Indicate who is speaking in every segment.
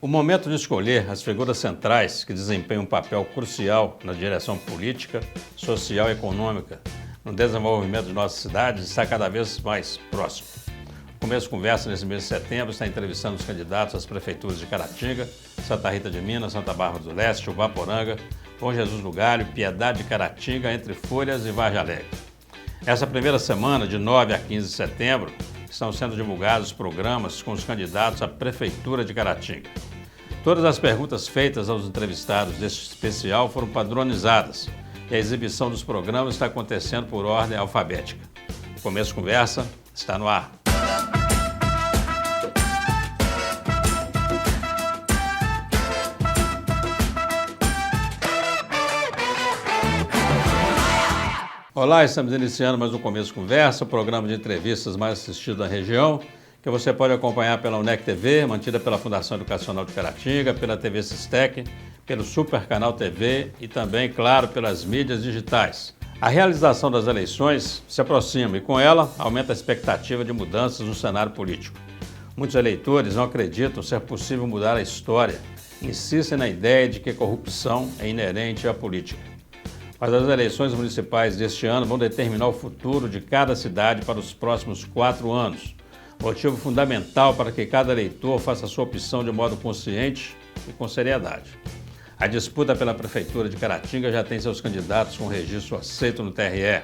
Speaker 1: O momento de escolher as figuras centrais que desempenham um papel crucial na direção política, social e econômica no desenvolvimento de nossas cidades está cada vez mais próximo. O Começo Conversa, nesse mês de setembro, está entrevistando os candidatos às prefeituras de Caratinga, Santa Rita de Minas, Santa Bárbara do Leste, Ubaporanga, Bom Jesus do Galho, Piedade de Caratinga, Entre Folhas e Vargem Alegre. Essa primeira semana, de 9 a 15 de setembro, estão sendo divulgados programas com os candidatos à Prefeitura de Caratinga. Todas as perguntas feitas aos entrevistados deste especial foram padronizadas e a exibição dos programas está acontecendo por ordem alfabética. O Começo Conversa está no ar. Olá, estamos iniciando mais um Começo Conversa, o programa de entrevistas mais assistido da região, que você pode acompanhar pela UNEC TV, mantida pela Fundação Educacional de Caratinga, pela TV Sistec, pelo Super Canal TV e também, claro, pelas mídias digitais. A realização das eleições se aproxima e, com ela, aumenta a expectativa de mudanças no cenário político. Muitos eleitores não acreditam ser possível mudar a história e insistem na ideia de que a corrupção é inerente à política. Mas as eleições municipais deste ano vão determinar o futuro de cada cidade para os próximos 4 anos. Motivo fundamental para que cada eleitor faça a sua opção de modo consciente e com seriedade. A disputa pela Prefeitura de Caratinga já tem seus candidatos com registro aceito no TRE.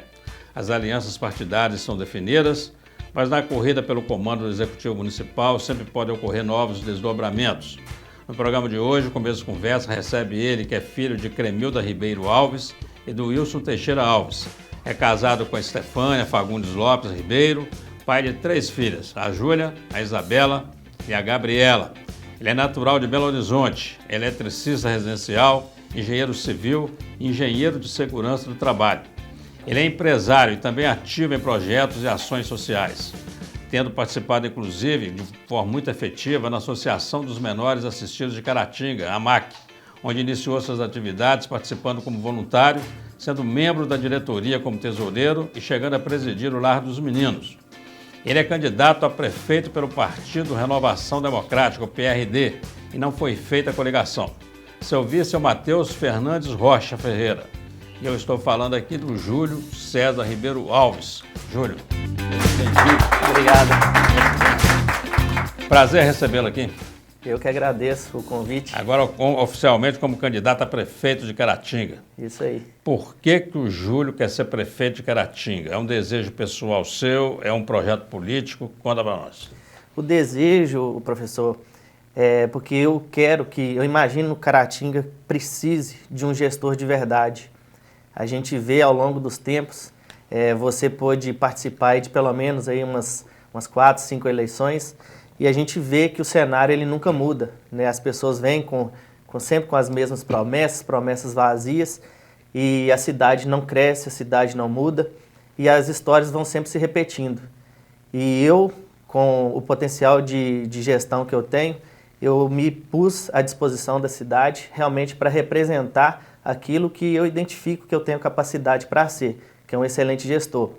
Speaker 1: As alianças partidárias são definidas, mas na corrida pelo comando do Executivo Municipal sempre podem ocorrer novos desdobramentos. No programa de hoje, o Começo Conversa recebe ele, que é filho de Cremilda Ribeiro Alves e do Wilson Teixeira Alves. É casado com a Estefânia Fagundes Lopes Ribeiro, pai de 3 filhas, a Júlia, a Isabela e a Gabriela. Ele é natural de Belo Horizonte, eletricista residencial, engenheiro civil e engenheiro de segurança do trabalho. Ele é empresário e também ativo em projetos e ações sociais, tendo participado, inclusive, de forma muito efetiva na Associação dos Menores Assistidos de Caratinga, a AMAC, onde iniciou suas atividades participando como voluntário, sendo membro da diretoria como tesoureiro e chegando a presidir o Lar dos Meninos. Ele é candidato a prefeito pelo Partido Renovação Democrática, o PRD, e não foi feita a coligação. Seu vice é o Matheus Fernandes Rocha Ferreira. E eu estou falando aqui do Júlio César Ribeiro Alves. Júlio.
Speaker 2: Obrigado.
Speaker 1: Prazer recebê-lo aqui.
Speaker 2: Eu que agradeço o convite.
Speaker 1: Agora, oficialmente, como candidato a prefeito de Caratinga.
Speaker 2: Isso aí.
Speaker 1: Por que o Júlio quer ser prefeito de Caratinga? É um desejo pessoal seu? É um projeto político? Conta para nós.
Speaker 2: O desejo, professor, é porque eu imagino que Caratinga precise de um gestor de verdade. A gente vê ao longo dos tempos, você pôde participar de pelo menos aí umas 4, 5 eleições, e a gente vê que o cenário ele nunca muda, né? As pessoas vêm sempre com as mesmas promessas vazias, e a cidade não cresce, a cidade não muda, e as histórias vão sempre se repetindo. E eu, com o potencial de gestão que eu tenho, eu me pus à disposição da cidade realmente para representar aquilo que eu identifico que eu tenho capacidade para ser, que é um excelente gestor.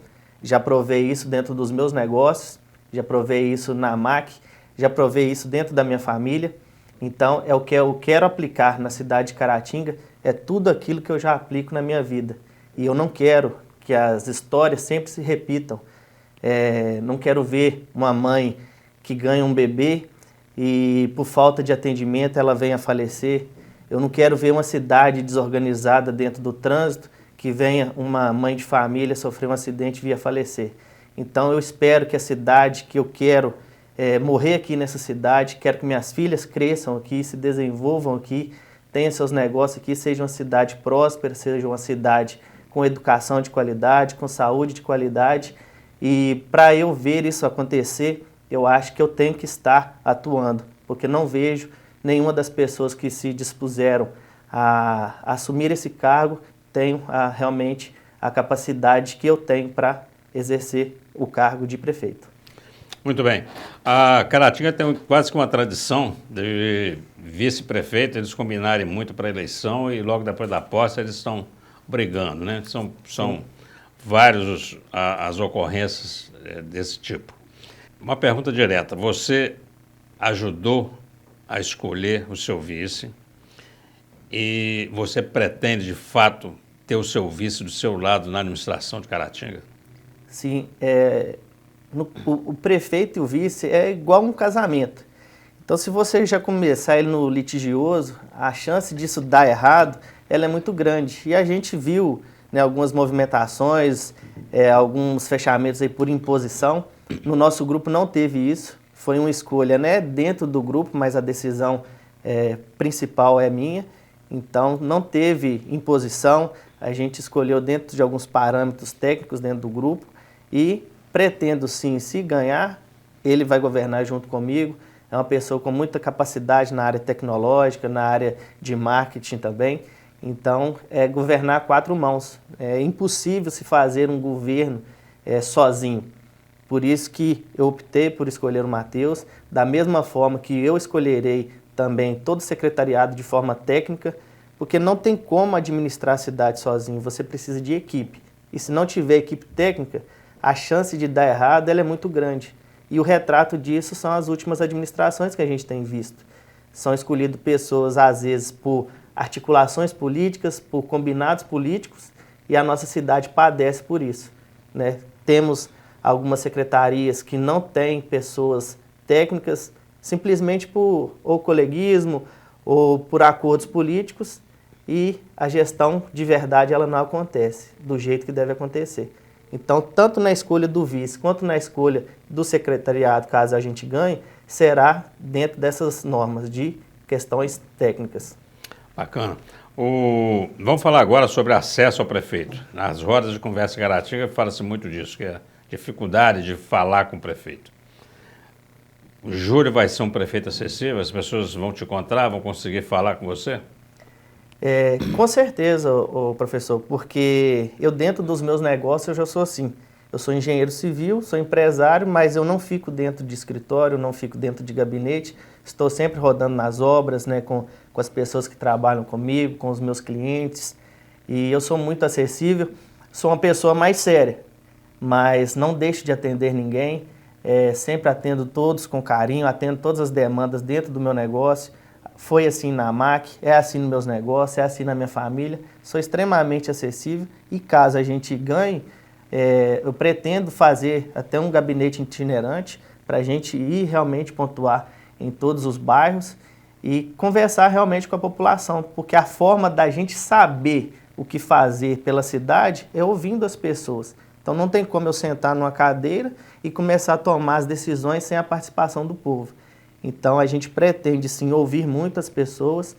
Speaker 2: Já provei isso dentro dos meus negócios, já provei isso na AMAC, já provei isso dentro da minha família. Então, é o que eu quero aplicar na cidade de Caratinga, é tudo aquilo que eu já aplico na minha vida. E eu não quero que as histórias sempre se repitam. Não quero ver uma mãe que ganha um bebê e, por falta de atendimento, ela venha a falecer. Eu não quero ver uma cidade desorganizada dentro do trânsito que venha uma mãe de família sofrer um acidente e vir a falecer. Então, eu espero que a cidade que eu quero morrer aqui nessa cidade, quero que minhas filhas cresçam aqui, se desenvolvam aqui, tenham seus negócios aqui, seja uma cidade próspera, seja uma cidade com educação de qualidade, com saúde de qualidade. E para eu ver isso acontecer, eu acho que eu tenho que estar atuando, porque não vejo nenhuma das pessoas que se dispuseram a assumir esse cargo tenho realmente a capacidade que eu tenho para exercer o cargo de prefeito.
Speaker 1: Muito bem. A Caratinga tem quase que uma tradição de vice-prefeito, eles combinarem muito para a eleição e logo depois da posse eles estão brigando, né? São várias as ocorrências desse tipo. Uma pergunta direta. Você ajudou a escolher o seu vice e você pretende, de fato, ter o seu vice do seu lado na administração de Caratinga?
Speaker 2: Sim, o prefeito e o vice é igual um casamento. Então, se você já começar ele no litigioso, a chance disso dar errado, ela é muito grande. E a gente viu, né, algumas movimentações, alguns fechamentos aí por imposição. No nosso grupo não teve isso. Foi uma escolha, né, dentro do grupo, mas a decisão principal é minha. Então, não teve imposição. A gente escolheu dentro de alguns parâmetros técnicos dentro do grupo e pretendo sim, se ganhar, ele vai governar junto comigo. É uma pessoa com muita capacidade na área tecnológica, na área de marketing também. Então, é governar a quatro mãos. É impossível se fazer um governo sozinho. Por isso que eu optei por escolher o Matheus, da mesma forma que eu escolherei também todo o secretariado de forma técnica, porque não tem como administrar a cidade sozinho, você precisa de equipe. E se não tiver equipe técnica, a chance de dar errado ela é muito grande. E o retrato disso são as últimas administrações que a gente tem visto. São escolhidas pessoas, às vezes, por articulações políticas, por combinados políticos, e a nossa cidade padece por isso, né? Temos algumas secretarias que não têm pessoas técnicas, simplesmente por ou coleguismo ou por acordos políticos, e a gestão de verdade ela não acontece do jeito que deve acontecer. Então, tanto na escolha do vice quanto na escolha do secretariado, caso a gente ganhe, será dentro dessas normas de questões técnicas.
Speaker 1: Bacana. Vamos falar agora sobre acesso ao prefeito. Nas rodas de conversa em Caratinga fala-se muito disso, que é a dificuldade de falar com o prefeito. O Júlio vai ser um prefeito acessível? As pessoas vão te encontrar, vão conseguir falar com você?
Speaker 2: Com certeza, professor, porque eu dentro dos meus negócios eu já sou assim. Eu sou engenheiro civil, sou empresário, mas eu não fico dentro de escritório, não fico dentro de gabinete. Estou sempre rodando nas obras, né, com as pessoas que trabalham comigo, com os meus clientes. E eu sou muito acessível, sou uma pessoa mais séria, mas não deixo de atender ninguém. Sempre atendo todos com carinho, atendo todas as demandas dentro do meu negócio. Foi assim na MAC, é assim nos meus negócios, é assim na minha família. Sou extremamente acessível e caso a gente ganhe, eu pretendo fazer até um gabinete itinerante para a gente ir realmente pontuar em todos os bairros e conversar realmente com a população, porque a forma da gente saber o que fazer pela cidade é ouvindo as pessoas. Então não tem como eu sentar numa cadeira e começar a tomar as decisões sem a participação do povo. Então, a gente pretende, sim, ouvir muitas pessoas.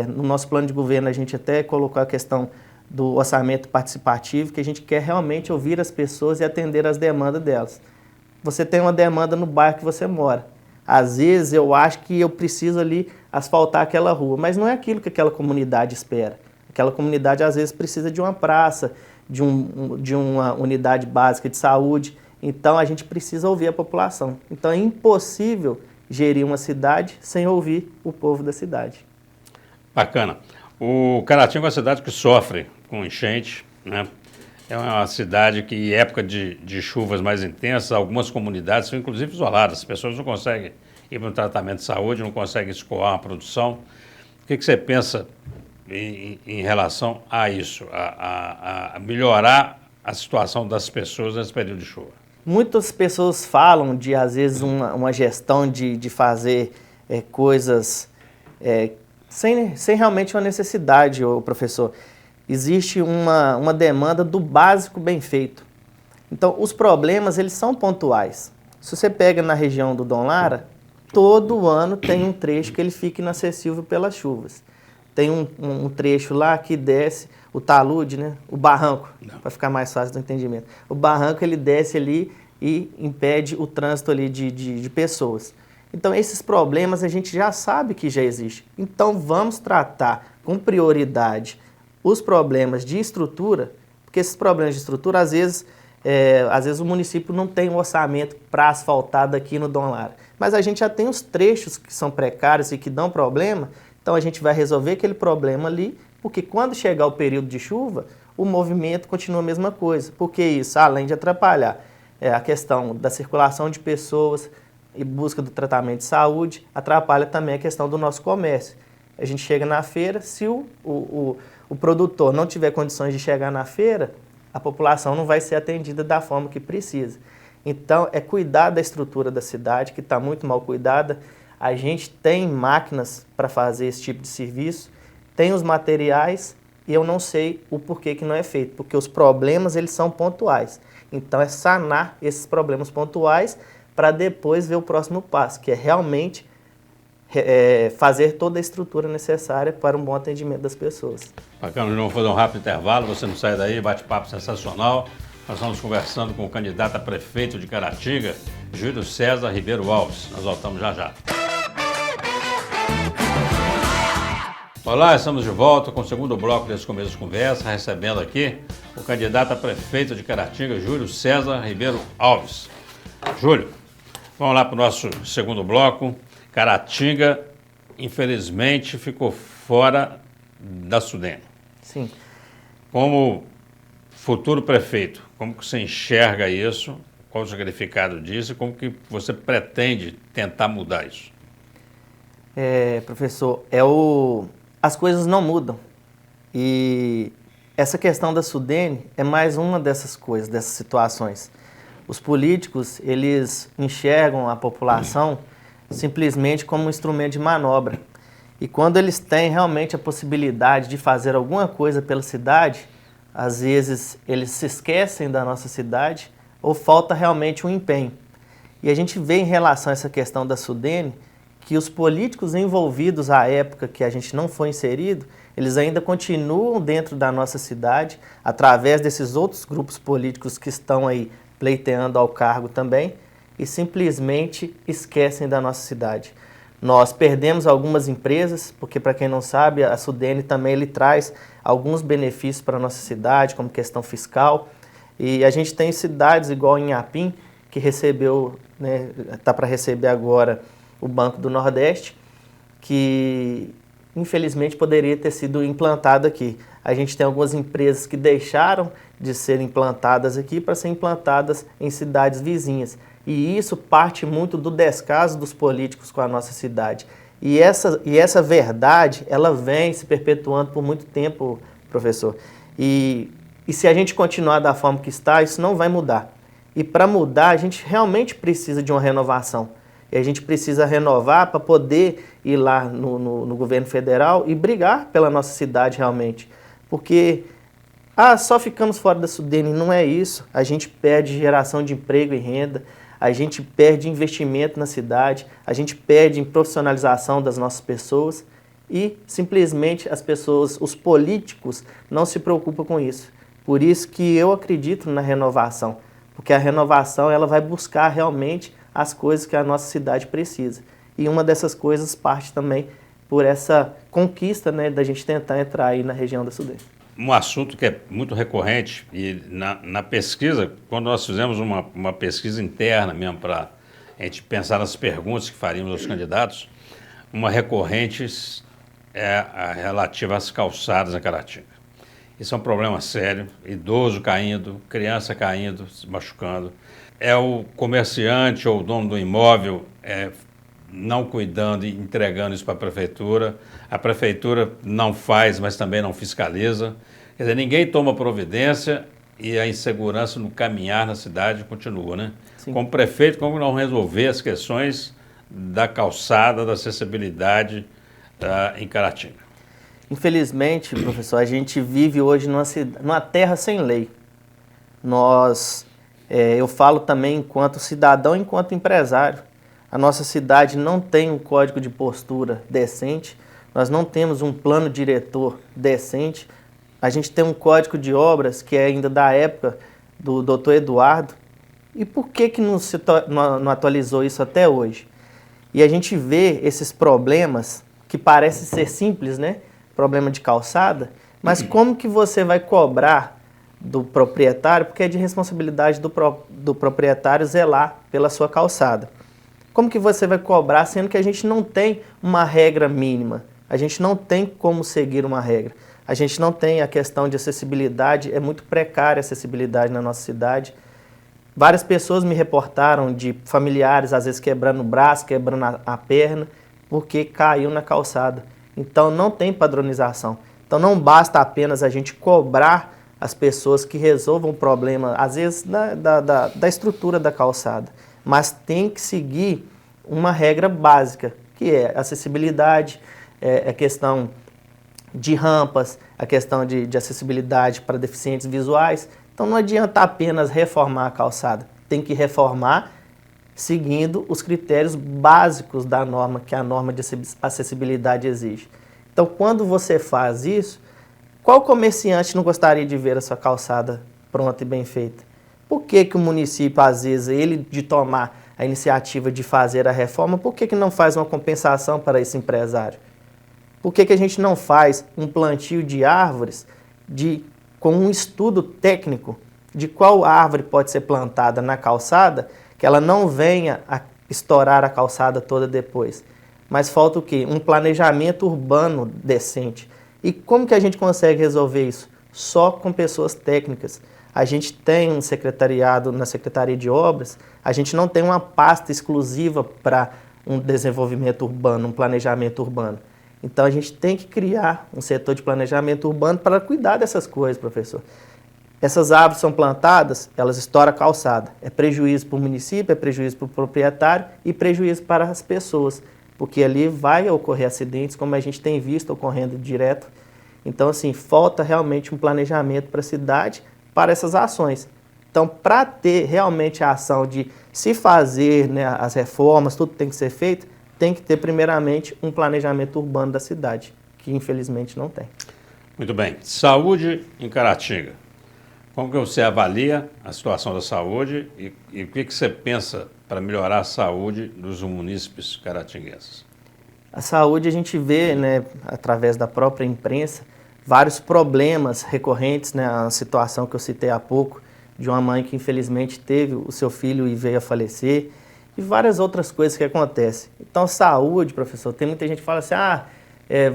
Speaker 2: No nosso plano de governo, a gente até colocou a questão do orçamento participativo, que a gente quer realmente ouvir as pessoas e atender as demandas delas. Você tem uma demanda no bairro que você mora. Às vezes, eu acho que eu preciso ali asfaltar aquela rua, mas não é aquilo que aquela comunidade espera. Aquela comunidade, às vezes, precisa de uma praça, de uma unidade básica de saúde. Então, a gente precisa ouvir a população. Então, é impossível gerir uma cidade sem ouvir o povo da cidade.
Speaker 1: Bacana. O Caratinga é uma cidade que sofre com enchente, né? É uma cidade que, em época de chuvas mais intensas, algumas comunidades são inclusive isoladas. As pessoas não conseguem ir para um tratamento de saúde, não conseguem escoar uma produção. O que você pensa em relação a isso, a melhorar a situação das pessoas nesse período de chuva?
Speaker 2: Muitas pessoas falam de, às vezes, uma gestão de fazer coisas sem realmente uma necessidade, professor. Existe uma demanda do básico bem feito. Então, os problemas, eles são pontuais. Se você pega na região do Dom Lara, todo ano tem um trecho que ele fica inacessível pelas chuvas. Tem um trecho lá que desce o talude, né? O barranco, para ficar mais fácil do entendimento. O barranco, ele desce ali e impede o trânsito ali de pessoas. Então, esses problemas a gente já sabe que já existem. Então, vamos tratar com prioridade os problemas de estrutura, porque esses problemas de estrutura, às vezes o município não tem um orçamento para asfaltar daqui no Dom Lara. Mas a gente já tem os trechos que são precários e que dão problema, então a gente vai resolver aquele problema ali, porque quando chegar o período de chuva, o movimento continua a mesma coisa. Porque isso, além de atrapalhar a questão da circulação de pessoas, em busca do tratamento de saúde, atrapalha também a questão do nosso comércio. A gente chega na feira, se o produtor não tiver condições de chegar na feira, a população não vai ser atendida da forma que precisa. Então, é cuidar da estrutura da cidade, que está muito mal cuidada. A gente tem máquinas para fazer esse tipo de serviço, tem os materiais, e eu não sei o porquê que não é feito, porque os problemas eles são pontuais. Então, é sanar esses problemas pontuais para depois ver o próximo passo, que é realmente fazer toda a estrutura necessária para um bom atendimento das pessoas.
Speaker 1: Bacana, nós vamos fazer um rápido intervalo, você não sai daí, bate-papo sensacional. Nós estamos conversando com o candidato a prefeito de Caratinga, Júlio César Ribeiro Alves. Nós voltamos já já. Olá, estamos de volta com o segundo bloco desse começo de conversa, recebendo aqui o candidato a prefeito de Caratinga, Júlio César Ribeiro Alves. Júlio, vamos lá para o nosso segundo bloco. Caratinga, infelizmente, ficou fora da Sudene.
Speaker 2: Sim.
Speaker 1: Como futuro prefeito, como que você enxerga isso? Qual o significado disso e como que você pretende tentar mudar isso?
Speaker 2: Professor, as coisas não mudam. E essa questão da Sudene é mais uma dessas coisas, dessas situações. Os políticos, eles enxergam a população simplesmente como um instrumento de manobra. E quando eles têm realmente a possibilidade de fazer alguma coisa pela cidade, às vezes eles se esquecem da nossa cidade ou falta realmente um empenho. E a gente vê em relação a essa questão da Sudene que os políticos envolvidos à época que a gente não foi inserido, eles ainda continuam dentro da nossa cidade, através desses outros grupos políticos que estão aí pleiteando ao cargo também, e simplesmente esquecem da nossa cidade. Nós perdemos algumas empresas, porque para quem não sabe, a Sudene também ele traz alguns benefícios para a nossa cidade, como questão fiscal, e a gente tem cidades igual em Inhapim, que recebeu, está para receber agora o Banco do Nordeste, que infelizmente poderia ter sido implantado aqui. A gente tem algumas empresas que deixaram de ser implantadas aqui para ser implantadas em cidades vizinhas. E isso parte muito do descaso dos políticos com a nossa cidade. E essa verdade, ela vem se perpetuando por muito tempo, professor. E se a gente continuar da forma que está, isso não vai mudar. E para mudar, a gente realmente precisa de uma renovação. E a gente precisa renovar para poder ir lá no governo federal e brigar pela nossa cidade realmente. Porque só ficamos fora da Sudene, não é isso. A gente perde geração de emprego e renda, a gente perde investimento na cidade, a gente perde em profissionalização das nossas pessoas e simplesmente as pessoas, os políticos, não se preocupam com isso. Por isso que eu acredito na renovação, porque a renovação ela vai buscar realmente as coisas que a nossa cidade precisa. E uma dessas coisas parte também por essa conquista, da gente tentar entrar aí na região da Sudene.
Speaker 1: Um assunto que é muito recorrente, e na pesquisa, quando nós fizemos uma pesquisa interna mesmo para a gente pensar nas perguntas que faríamos aos candidatos, uma recorrente é a relativa às calçadas na Caratinga. Isso é um problema sério, idoso caindo, criança caindo, se machucando. É o comerciante ou o dono do imóvel não cuidando e entregando isso para a prefeitura não faz, mas também não fiscaliza. Quer dizer, ninguém toma providência e a insegurança no caminhar na cidade continua, né?
Speaker 2: Sim.
Speaker 1: Como prefeito, como não resolver as questões da calçada, da acessibilidade em Caratinga?
Speaker 2: Infelizmente, professor, a gente vive hoje numa terra sem lei. Eu falo também enquanto cidadão, enquanto empresário. A nossa cidade não tem um código de postura decente, nós não temos um plano diretor decente, a gente tem um código de obras que é ainda da época do Dr. Eduardo. E por que não atualizou isso até hoje? E a gente vê esses problemas que parecem ser simples, problema de calçada, mas como que você vai cobrar do proprietário, porque é de responsabilidade do proprietário zelar pela sua calçada. Como que você vai cobrar, sendo que a gente não tem uma regra mínima? A gente não tem como seguir uma regra. A gente não tem a questão de acessibilidade, é muito precária a acessibilidade na nossa cidade. Várias pessoas me reportaram de familiares, às vezes quebrando o braço, quebrando a perna, porque caiu na calçada. Então não tem padronização. Então não basta apenas a gente cobrar as pessoas que resolvam o problema, às vezes da estrutura da calçada, mas tem que seguir uma regra básica, que é acessibilidade, a questão de rampas, a questão de acessibilidade para deficientes visuais. Então não adianta apenas reformar a calçada, tem que reformar seguindo os critérios básicos da norma, que a norma de acessibilidade exige. Então quando você faz isso, qual comerciante não gostaria de ver a sua calçada pronta e bem feita? Por que o município, às vezes, ele de tomar a iniciativa de fazer a reforma, por que não faz uma compensação para esse empresário? Por que a gente não faz um plantio de árvores com um estudo técnico de qual árvore pode ser plantada na calçada, que ela não venha a estourar a calçada toda depois? Mas falta o quê? Um planejamento urbano decente. E como que a gente consegue resolver isso? Só com pessoas técnicas. A gente tem um secretariado na Secretaria de Obras, a gente não tem uma pasta exclusiva para um desenvolvimento urbano, um planejamento urbano. Então a gente tem que criar um setor de planejamento urbano para cuidar dessas coisas, professor. Essas árvores são plantadas, elas estouram a calçada. É prejuízo para o município, é prejuízo para o proprietário e prejuízo para as pessoas, porque ali vai ocorrer acidentes, como a gente tem visto ocorrendo direto. Então, assim, falta realmente um planejamento para a cidade, para essas ações. Então, para ter realmente a ação de se fazer, né, as reformas, tudo tem que ser feito, tem que ter primeiramente um planejamento urbano da cidade, que infelizmente não tem.
Speaker 1: Muito bem. Saúde em Caratinga. Como que você avalia a situação da saúde e o que você pensa para melhorar a saúde dos munícipes caratinguenses?
Speaker 2: A saúde a gente vê, né, através da própria imprensa, vários problemas recorrentes, né, a situação que eu citei há pouco, de uma mãe que infelizmente teve o seu filho e veio a falecer, e várias outras coisas que acontecem. Então, saúde, professor, tem muita gente que fala assim,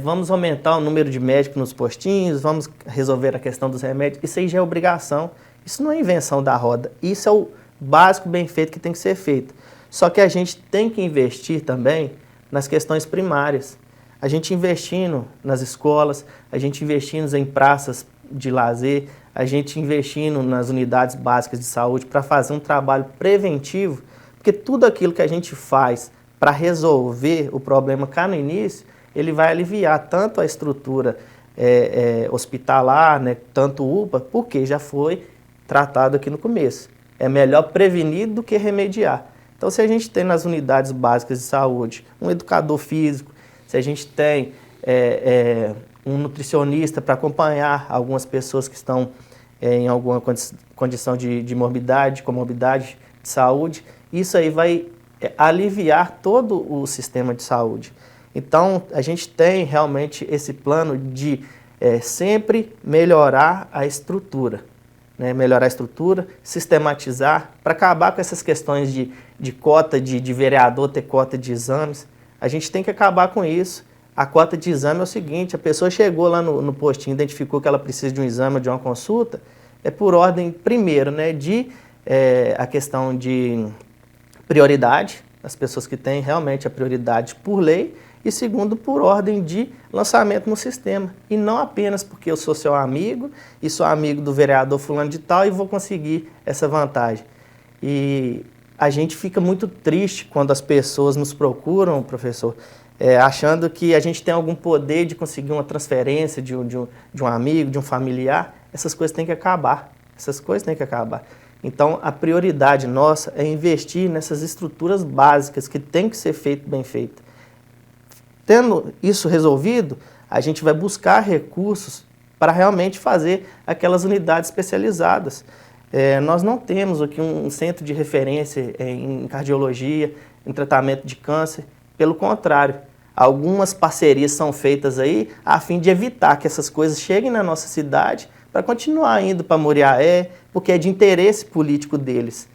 Speaker 2: vamos aumentar o número de médicos nos postinhos, vamos resolver a questão dos remédios. Isso aí já é obrigação, isso não é invenção da roda, isso é o básico bem feito que tem que ser feito. Só que a gente tem que investir também nas questões primárias. A gente investindo nas escolas, a gente investindo em praças de lazer, a gente investindo nas unidades básicas de saúde para fazer um trabalho preventivo, porque tudo aquilo que a gente faz para resolver o problema cá no início, ele vai aliviar tanto a estrutura hospitalar, né, tanto UPA, porque já foi tratado aqui no começo. É melhor prevenir do que remediar. Então, se a gente tem nas unidades básicas de saúde um educador físico, se a gente tem um nutricionista para acompanhar algumas pessoas que estão em alguma condição de morbidade, comorbidade de saúde, isso aí vai aliviar todo o sistema de saúde. Então, a gente tem realmente esse plano de sempre melhorar a estrutura, né? Melhorar a estrutura, sistematizar, para acabar com essas questões de cota de vereador ter cota de exames. A gente tem que acabar com isso. A cota de exame é o seguinte, a pessoa chegou lá no postinho, identificou que ela precisa de um exame, de uma consulta, é por ordem, primeiro, né, a questão de prioridade, as pessoas que têm realmente a prioridade por lei, e segundo, por ordem de lançamento no sistema. E não apenas porque eu sou seu amigo e sou amigo do vereador fulano de tal e vou conseguir essa vantagem. E a gente fica muito triste quando as pessoas nos procuram, professor, achando que a gente tem algum poder de conseguir uma transferência de um amigo, de um familiar. Essas coisas têm que acabar. Essas coisas têm que acabar. Então, a prioridade nossa é investir nessas estruturas básicas que tem que ser feito bem feito. Tendo isso resolvido, a gente vai buscar recursos para realmente fazer aquelas unidades especializadas. Nós não temos aqui um centro de referência em cardiologia, em tratamento de câncer. Pelo contrário, algumas parcerias são feitas aí a fim de evitar que essas coisas cheguem na nossa cidade para continuar indo para Moriaé, porque é de interesse político deles.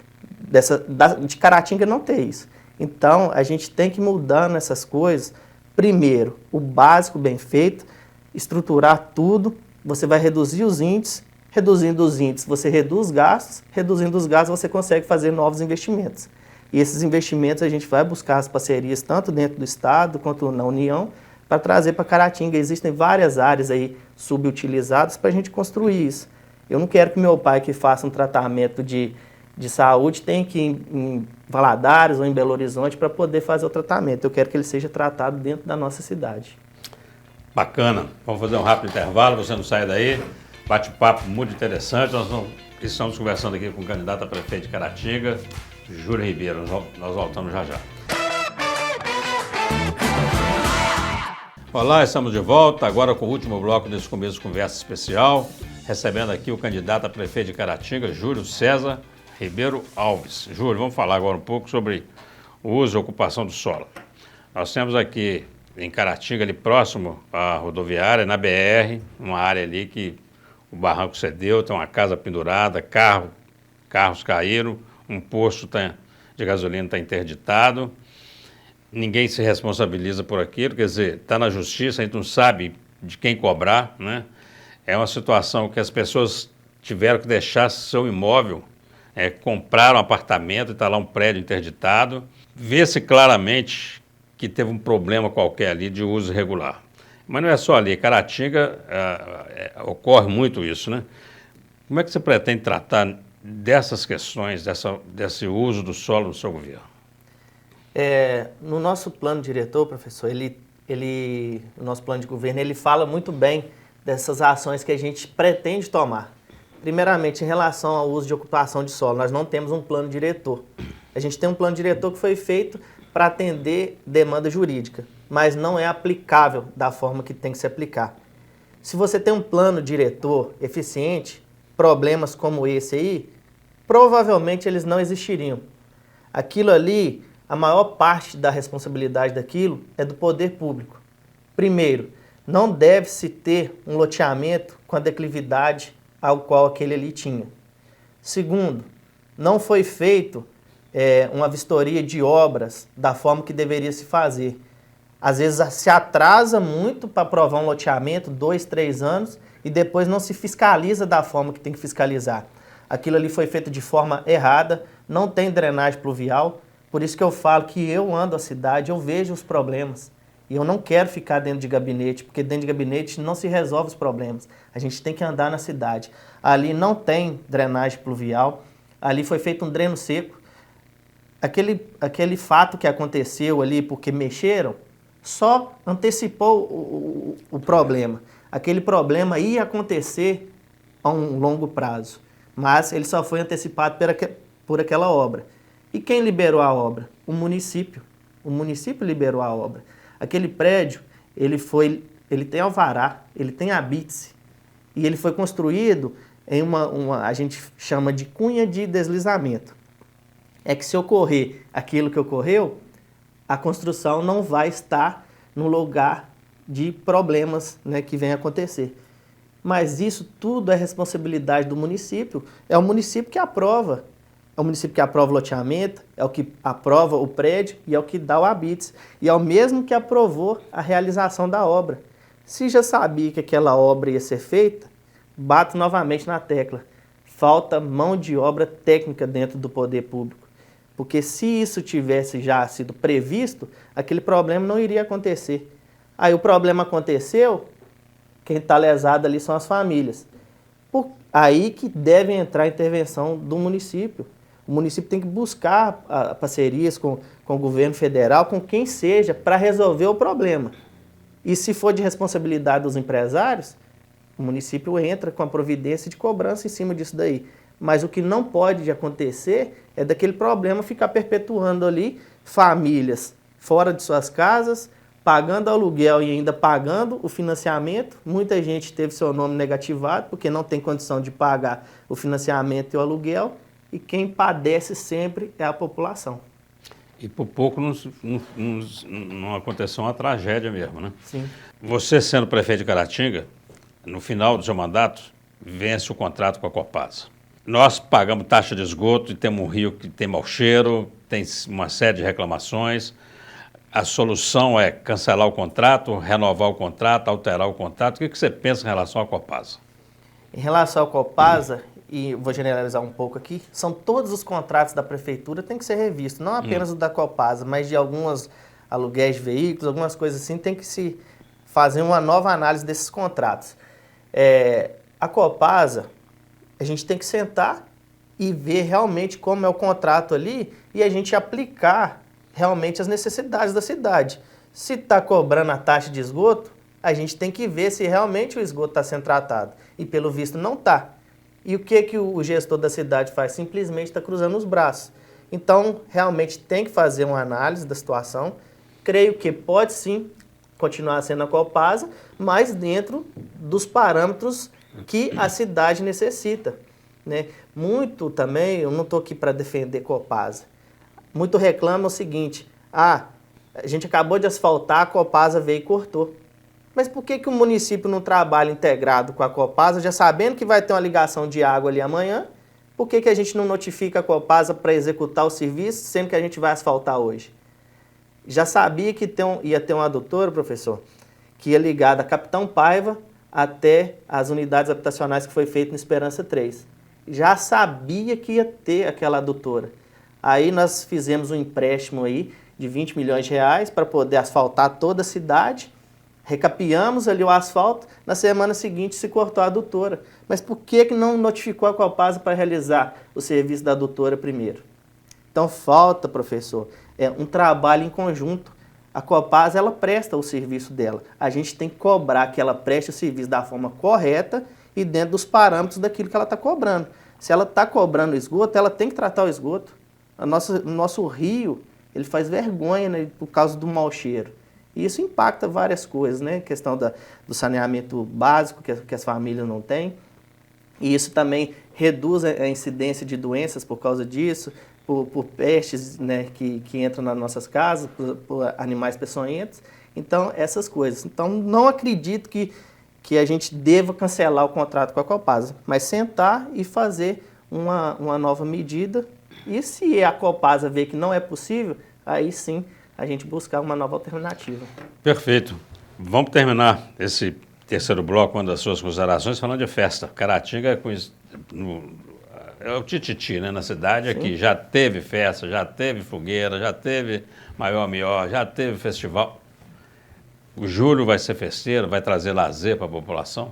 Speaker 2: De Caratinga não ter isso. Então, a gente tem que ir mudando essas coisas. Primeiro, o básico bem feito, estruturar tudo, você vai reduzir os índices Reduzindo os índices, você reduz gastos, reduzindo os gastos, você consegue fazer novos investimentos. E esses investimentos a gente vai buscar as parcerias tanto dentro do Estado quanto na União para trazer para Caratinga. Existem várias áreas aí subutilizadas para a gente construir isso. Eu não quero que meu pai que faça um tratamento de saúde tenha que ir em Valadares ou em Belo Horizonte para poder fazer o tratamento. Eu quero que ele seja tratado dentro da nossa cidade.
Speaker 1: Bacana. Vamos fazer um rápido intervalo, você não sai daí. Bate-papo muito interessante. Estamos conversando aqui com o candidato a prefeito de Caratinga, Júlio Ribeiro. Nós voltamos já já. Olá, estamos de volta, agora com o último bloco desse começo de conversa especial, recebendo aqui o candidato a prefeito de Caratinga, Júlio César Ribeiro Alves. Júlio, vamos falar agora um pouco sobre o uso e ocupação do solo. Nós temos aqui em Caratinga, ali próximo à rodoviária, na BR, uma área ali que o barranco cedeu, tem uma casa pendurada, carros caíram, um posto de gasolina está interditado. Ninguém se responsabiliza por aquilo, quer dizer, está na justiça, a gente não sabe de quem cobrar, né? É uma situação que as pessoas tiveram que deixar seu imóvel, compraram um apartamento e está lá um prédio interditado. Vê-se claramente que teve um problema qualquer ali de uso irregular. Mas não é só ali, Caratinga ocorre muito isso, né? Como é que você pretende tratar dessas questões, desse uso do solo no seu governo?
Speaker 2: No nosso plano diretor, professor, o nosso plano de governo, ele fala muito bem dessas ações que a gente pretende tomar. Primeiramente, em relação ao uso de ocupação de solo, nós não temos um plano diretor. A gente tem um plano diretor que foi feito para atender demanda jurídica, mas não é aplicável da forma que tem que se aplicar. Se você tem um plano diretor eficiente, problemas como esse aí, provavelmente eles não existiriam. Aquilo ali, a maior parte da responsabilidade daquilo é do poder público. Primeiro, não deve-se ter um loteamento com a declividade ao qual aquele ali tinha. Segundo, não foi feito uma vistoria de obras da forma que deveria se fazer. Às vezes se atrasa muito para aprovar um loteamento, 2, 3 anos, e depois não se fiscaliza da forma que tem que fiscalizar. Aquilo ali foi feito de forma errada, não tem drenagem pluvial. Por isso que eu falo que eu ando a cidade, eu vejo os problemas. E eu não quero ficar dentro de gabinete, porque dentro de gabinete não se resolve os problemas. A gente tem que andar na cidade. Ali não tem drenagem pluvial, ali foi feito um dreno seco. Aquele fato que aconteceu ali porque mexeram, só antecipou o problema. Aquele problema ia acontecer a um longo prazo, mas ele só foi antecipado por aquela obra. E quem liberou a obra? O município. O município liberou a obra. Aquele prédio, ele tem alvará, ele tem habite-se. E ele foi construído em a gente chama de cunha de deslizamento. É que se ocorrer aquilo que ocorreu, a construção não vai estar no lugar de problemas, né, que vem acontecer. Mas isso tudo é responsabilidade do município. É o município que aprova. É o município que aprova o loteamento, é o que aprova o prédio e é o que dá o habite. E é o mesmo que aprovou a realização da obra. Se já sabia que aquela obra ia ser feita, bato novamente na tecla. Falta mão de obra técnica dentro do poder público. Porque se isso tivesse já sido previsto, aquele problema não iria acontecer. Aí o problema aconteceu, quem está lesado ali são as famílias. Aí que deve entrar a intervenção do município. O município tem que buscar parcerias com o governo federal, com quem seja, para resolver o problema. E se for de responsabilidade dos empresários, o município entra com a providência de cobrança em cima disso daí. Mas o que não pode acontecer é daquele problema ficar perpetuando ali famílias fora de suas casas, pagando aluguel e ainda pagando o financiamento. Muita gente teve seu nome negativado porque não tem condição de pagar o financiamento e o aluguel. E quem padece sempre é a população.
Speaker 1: E por pouco não aconteceu uma tragédia mesmo, né?
Speaker 2: Sim.
Speaker 1: Você sendo prefeito de Caratinga, no final do seu mandato, vence o contrato com a Copasa. Nós pagamos taxa de esgoto e temos um rio que tem mau cheiro, tem uma série de reclamações. A solução é cancelar o contrato, renovar o contrato, alterar o contrato. O que você pensa em relação à Copasa?
Speaker 2: Em relação ao Copasa, e vou generalizar um pouco aqui, são todos os contratos da prefeitura tem que ser revistos, não apenas o da Copasa, mas de alguns aluguéis de veículos, algumas coisas assim, tem que se fazer uma nova análise desses contratos. A Copasa, a gente tem que sentar e ver realmente como é o contrato ali e a gente aplicar realmente as necessidades da cidade. Se está cobrando a taxa de esgoto, a gente tem que ver se realmente o esgoto está sendo tratado. E pelo visto não está. E o que o gestor da cidade faz? Simplesmente está cruzando os braços. Então, realmente tem que fazer uma análise da situação. Creio que pode sim continuar sendo a Copasa, mas dentro dos parâmetros que a cidade necessita, né? Muito também, eu não estou aqui para defender Copasa, muito reclama o seguinte, a gente acabou de asfaltar, a Copasa veio e cortou. Mas por que o município não trabalha integrado com a Copasa, já sabendo que vai ter uma ligação de água ali amanhã? Por que a gente não notifica a Copasa para executar o serviço, sendo que a gente vai asfaltar hoje? Já sabia que ia ter uma adutora, professor, que ia ligar da Capitão Paiva até as unidades habitacionais que foi feito no Esperança 3. Já sabia que ia ter aquela adutora. Aí nós fizemos um empréstimo aí de 20 milhões de reais para poder asfaltar toda a cidade, recapeamos ali o asfalto, na semana seguinte se cortou a adutora. Mas por que não notificou a Copasa para realizar o serviço da adutora primeiro? Então falta, professor, um trabalho em conjunto. A Copasa, ela presta o serviço dela. A gente tem que cobrar que ela preste o serviço da forma correta e dentro dos parâmetros daquilo que ela está cobrando. Se ela está cobrando esgoto, ela tem que tratar o esgoto. O nosso rio, ele faz vergonha, né, por causa do mau cheiro. E isso impacta várias coisas, né? A questão do saneamento básico que as famílias não têm. E isso também reduz a incidência de doenças por causa disso, por pestes, né, que entram nas nossas casas, por animais peçonhentos. Então, essas coisas. Então, não acredito que a gente deva cancelar o contrato com a Copasa, mas sentar e fazer uma nova medida. E se a Copasa ver que não é possível, aí sim a gente buscar uma nova alternativa.
Speaker 1: Perfeito. Vamos terminar esse terceiro bloco, uma das suas considerações, falando de festa. Caratinga é o tititi, né, na cidade. Sim. Aqui já teve festa, já teve fogueira, já teve maior, já teve festival. O julho vai ser festeiro, vai trazer lazer para a população?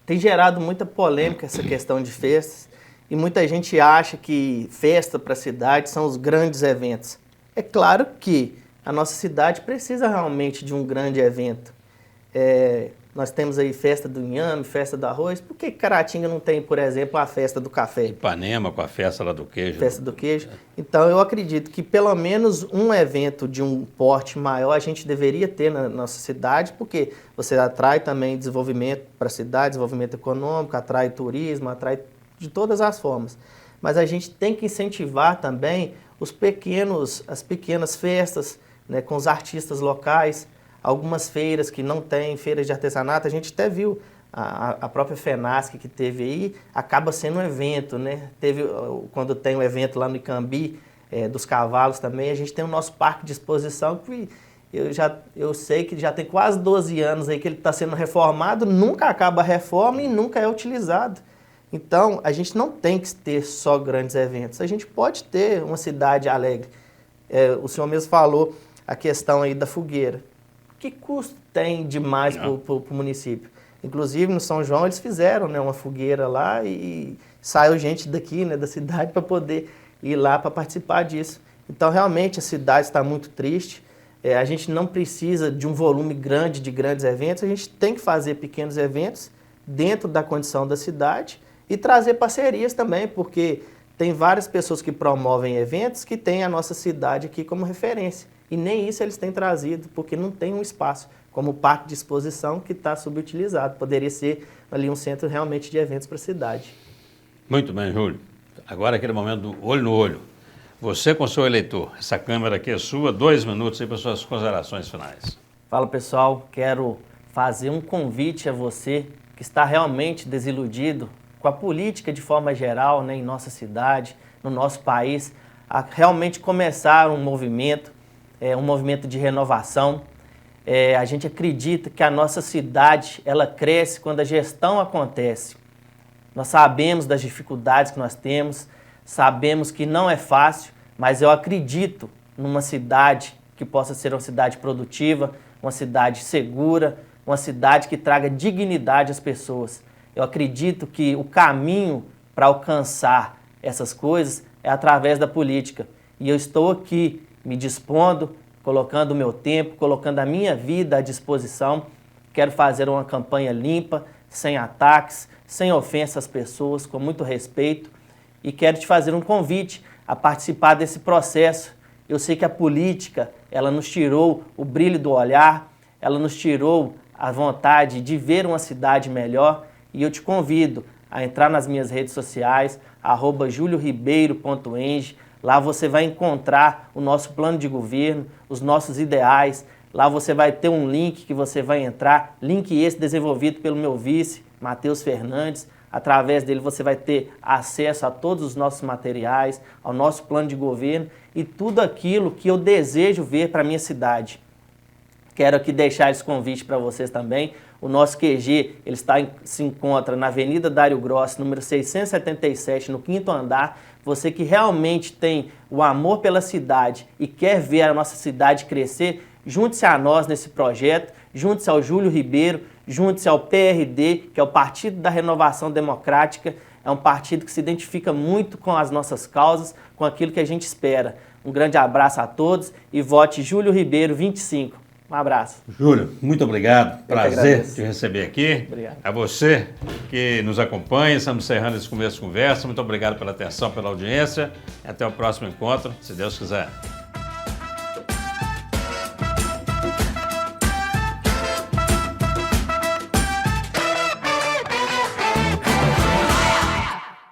Speaker 2: Tem gerado muita polêmica essa questão de festas e muita gente acha que festa para a cidade são os grandes eventos. É claro que a nossa cidade precisa realmente de um grande evento. Nós temos aí festa do inhame, festa do arroz. Por que Caratinga não tem, por exemplo, a festa do café?
Speaker 1: Ipanema com a festa lá do queijo.
Speaker 2: Festa do queijo. Então, eu acredito que pelo menos um evento de um porte maior a gente deveria ter na nossa cidade, porque você atrai também desenvolvimento para a cidade, desenvolvimento econômico, atrai turismo, atrai de todas as formas. Mas a gente tem que incentivar também as pequenas festas, né, com os artistas locais, algumas feiras que não têm, feiras de artesanato, a gente até viu a própria FENASC que teve aí, acaba sendo um evento, né? Quando tem um evento lá no Icambi, dos cavalos também, a gente tem o nosso parque de exposição, que eu sei que já tem quase 12 anos aí que ele está sendo reformado, nunca acaba a reforma e nunca é utilizado. Então, a gente não tem que ter só grandes eventos, a gente pode ter uma cidade alegre. O senhor mesmo falou a questão aí da fogueira. Que custo tem demais para o município? Inclusive, no São João, eles fizeram, né, uma fogueira lá e saiu gente daqui, né, da cidade para poder ir lá para participar disso. Então, realmente, a cidade está muito triste. A gente não precisa de um volume grande de grandes eventos, a gente tem que fazer pequenos eventos dentro da condição da cidade e trazer parcerias também, porque tem várias pessoas que promovem eventos que têm a nossa cidade aqui como referência. E nem isso eles têm trazido, porque não tem um espaço, como o parque de exposição que está subutilizado. Poderia ser ali um centro realmente de eventos para a cidade.
Speaker 1: Muito bem, Júlio. Agora aquele momento do olho no olho. Você com o seu eleitor, essa câmera aqui é sua, 2 minutos aí para suas considerações finais.
Speaker 2: Fala, pessoal, quero fazer um convite a você que está realmente desiludido com a política de forma geral, né, em nossa cidade, no nosso país, a realmente começar um movimento de renovação. A gente acredita que a nossa cidade ela cresce quando a gestão acontece. Nós sabemos das dificuldades que nós temos, sabemos que não é fácil, mas eu acredito numa cidade que possa ser uma cidade produtiva, uma cidade segura, uma cidade que traga dignidade às pessoas. Eu acredito que o caminho para alcançar essas coisas é através da política. E eu estou aqui me dispondo, colocando o meu tempo, colocando a minha vida à disposição. Quero fazer uma campanha limpa, sem ataques, sem ofensa às pessoas, com muito respeito. E quero te fazer um convite a participar desse processo. Eu sei que a política, ela nos tirou o brilho do olhar, ela nos tirou a vontade de ver uma cidade melhor. E eu te convido a entrar nas minhas redes sociais, @julioribeiro.eng. Lá você vai encontrar o nosso plano de governo, os nossos ideais. Lá você vai ter um link que você vai entrar, link esse desenvolvido pelo meu vice, Matheus Fernandes. Através dele você vai ter acesso a todos os nossos materiais, ao nosso plano de governo e tudo aquilo que eu desejo ver para a minha cidade. Quero aqui deixar esse convite para vocês também. O nosso QG ele se encontra na Avenida Dário Grossi, número 677, no 5º andar. Você que realmente tem o amor pela cidade e quer ver a nossa cidade crescer, junte-se a nós nesse projeto, junte-se ao Júlio Ribeiro, junte-se ao PRD, que é o Partido da Renovação Democrática. É um partido que se identifica muito com as nossas causas, com aquilo que a gente espera. Um grande abraço a todos e vote Júlio Ribeiro 25. Um abraço.
Speaker 1: Júlio, muito obrigado. Prazer te receber aqui.
Speaker 2: Obrigado.
Speaker 1: A você que nos acompanha, estamos encerrando esse começo de conversa. Muito obrigado pela atenção, pela audiência. Até o próximo encontro, se Deus quiser.